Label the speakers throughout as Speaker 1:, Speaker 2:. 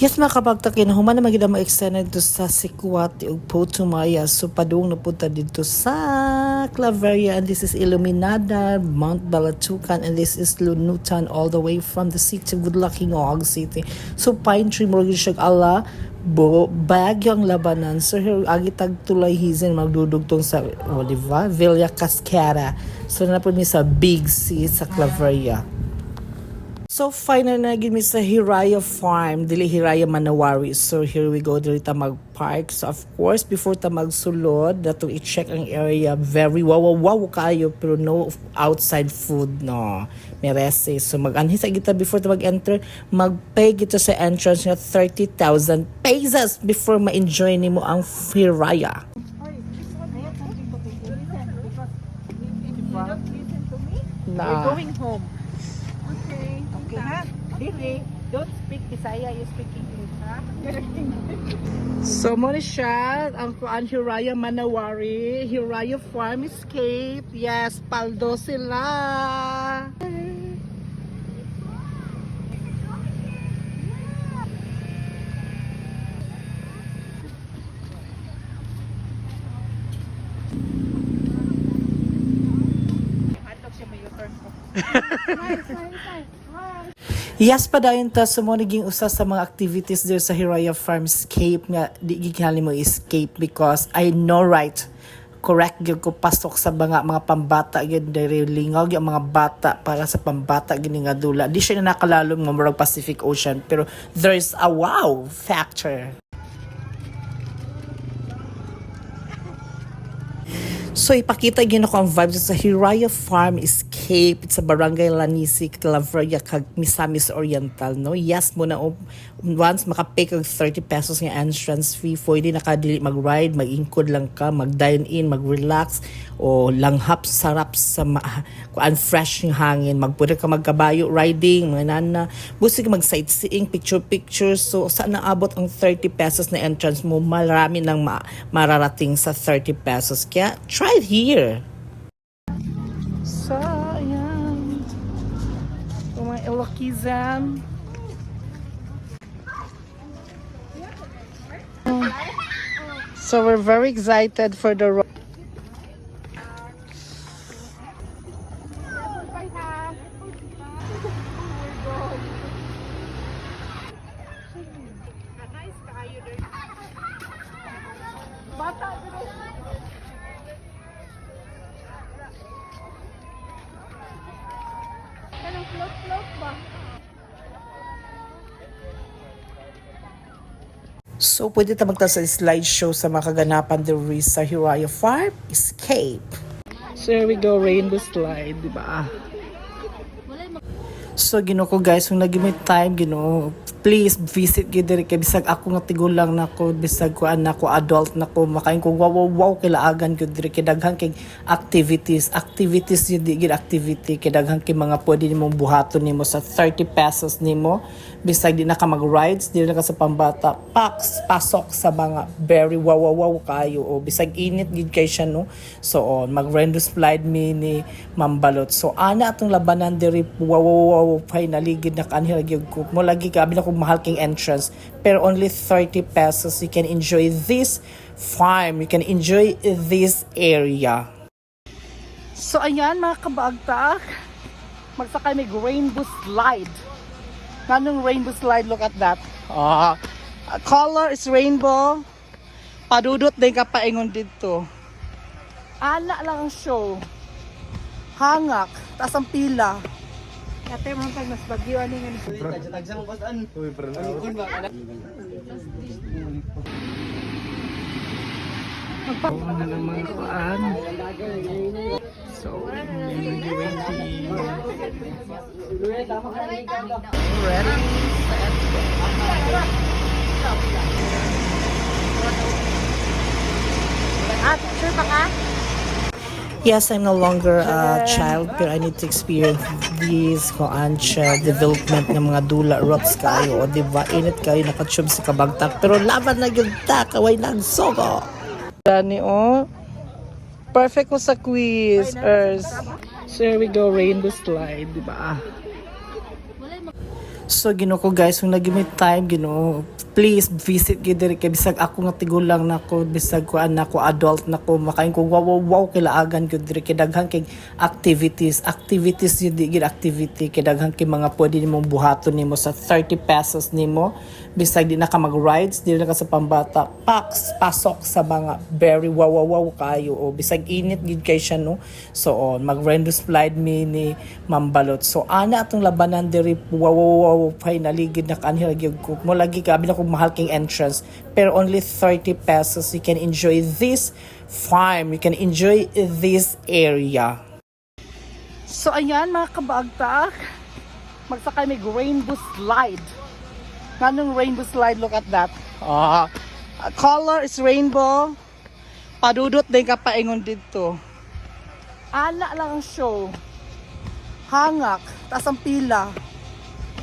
Speaker 1: Yes, mga kabagtakin, human na magiging ma-extend dito sa Sikwati ug Putumaya. So, padung na punta dito sa Claveria. And this is Iluminada, Mount Balatucan. And this is Lunutan all the way from the city. Good luck, Hingog City. So, Pine Tree, Morgan Shag ala, Bagyang Labanan. So, here, agitag tulay hizin, magdudugtong sa, diba? Villa Cascara. So, napun mi sa Big C sa Claveria. So final na gid mi sa Hiraya Farm, dili Hiraya Manawari. So here we go, dili ta mag-park. So of course, before ta magsulod, dato i-check ang area. Very wow kayo, pero no outside food, no. Merese. So mag-anhi sa kita before ta mag-enter, mag-pay kita sa entrance nga 30,000 pesos before ma-enjoy nimo ang Hiraya.
Speaker 2: We're going home. Okay, ha? Dili, don't speak Bisaya, you speak English, ha? So, muna siya, ang kuan Hiraya Manawari, Hiraya Farm Escape. Yes, paldo sila. Hatok siya may U-turn ko.
Speaker 1: Yes pa dayon ta sa mo naging usa sa mga activities there sa Hiraya Farm Escape nga di gigali mo escape because I know right correct gyud ko pasok sa mga pambata gyud diri lingog yung mga bata para sa pambata gini nga dula di siya na nakalalom nga murag Pacific Ocean pero there's a wow factor. So ipakita gyud ako ang vibes sa Hiraya Farm Escape. It's sa Barangay Lanisi, Claveria, kag Misamis Oriental, no? Yes mo na once makapay kag 30 pesos nga entrance fee, pwede nakadili mag-ride, mag-ingkod lang ka, mag-dine in, mag-relax o langhap sarap sa kuan fresh ng hangin, magpwede ka magkabayo riding, mga nana, gusto ka mag-sightseeing, picture. So saan naabot ang 30 pesos na entrance mo, marami nang mararating sa 30 pesos. Kaya try it here.
Speaker 2: So, ayan. So, mga Ilocizan. So, we're very excited for the road.
Speaker 1: So, pwede ta magta sa slideshow sa mga kaganapan diri sa Hiraya Farm Escape.
Speaker 2: So, here we go, rainbow slide, di ba?
Speaker 1: So, Ginoo ko guys, kung nag-give time, Ginoo, please visit gid diri kay bisag ako nga tigulang nako, bisag ko anak ko adult nako, makain ko wow kilaagan gid diri kay daghan kay activities yun di gid activity kay daghan kay mga pwede nimong buhaton nimo sa 30 pesos nimo, bisag di na ka mag-rides, di na ka sa pambata, pasok sa mga very wow kayo o bisag init gid kay siya, no. So mag-rainbow slide mini mambalot. So ana atong labanan diri wow finally gid na kanhi gyud ko mo lagi ka abi na kung mahal king entrance pero only 30 pesos you can enjoy this farm, you can enjoy this area.
Speaker 2: So, ayan mga kabaagtak, magsakay may rainbow slide. Anong rainbow slide? Look at that. Color is rainbow. Padudot din ka paingon dito. Ana lang ang show. Hangak. Taas ang pila. Ate, mga pag mas bagyo, ano nga nito?
Speaker 1: Ano na naman kuan. So, ready.
Speaker 2: Sure pa ka?
Speaker 1: Yes, I'm no longer a child, pero I need to experience this development ng mga dula rocks kayo. O diba, init kayo nakatube sa kabagtak. Pero laban na yun ta, kaway nagsogo.
Speaker 2: Dani, oh. Perfect ko sa quiz, Ers. So here we go, rainbow slide, di ba?
Speaker 1: So Ginoo ko guys, kung nag-give time Ginoo, please visit gid diri kay bisag ako nga tigulang nako, bisag ko anak ko adult nako, makain ko wow kilaagan ko diri kay daghan kay activities yun di gid activity kay daghan kay mga pwede nimong buhaton nimo sa 30 pesos nimo, bisag di na ka mag-rides, di na ka sa pambata, pasok sa mga very wow kayo, o bisag init gid kay siya no. So mag-rainbow slide ni Mambalot. So ana atong labanan diri wow finally gid na kanhi gyud ko mo lagi ka na kung mahal king entrance, pero only 30 pesos you can enjoy this farm, you can enjoy this area.
Speaker 2: So ayan mga kabaagta, magsakay may rainbow slide. Anong rainbow slide? Look at that. Color is rainbow. Padudot din ka paingon dito. Ana lang ang show. Hangak, taas ang pila.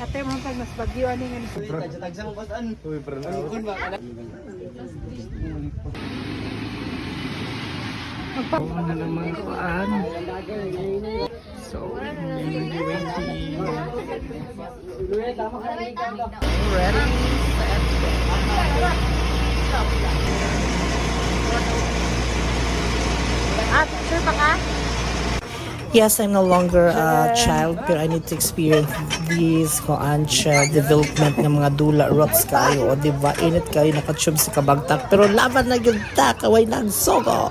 Speaker 2: Ate mo pag mas bagyo ani nga.
Speaker 1: Ano naman kuan? So, ready.
Speaker 2: Sure pa ka?
Speaker 1: Yes, I'm no longer a child, pero I need to experience this development ng mga dula rocks kayo, o diba? Init kayo nakatube sa kabagtak, pero laban na yun ta, kaway nagsogo.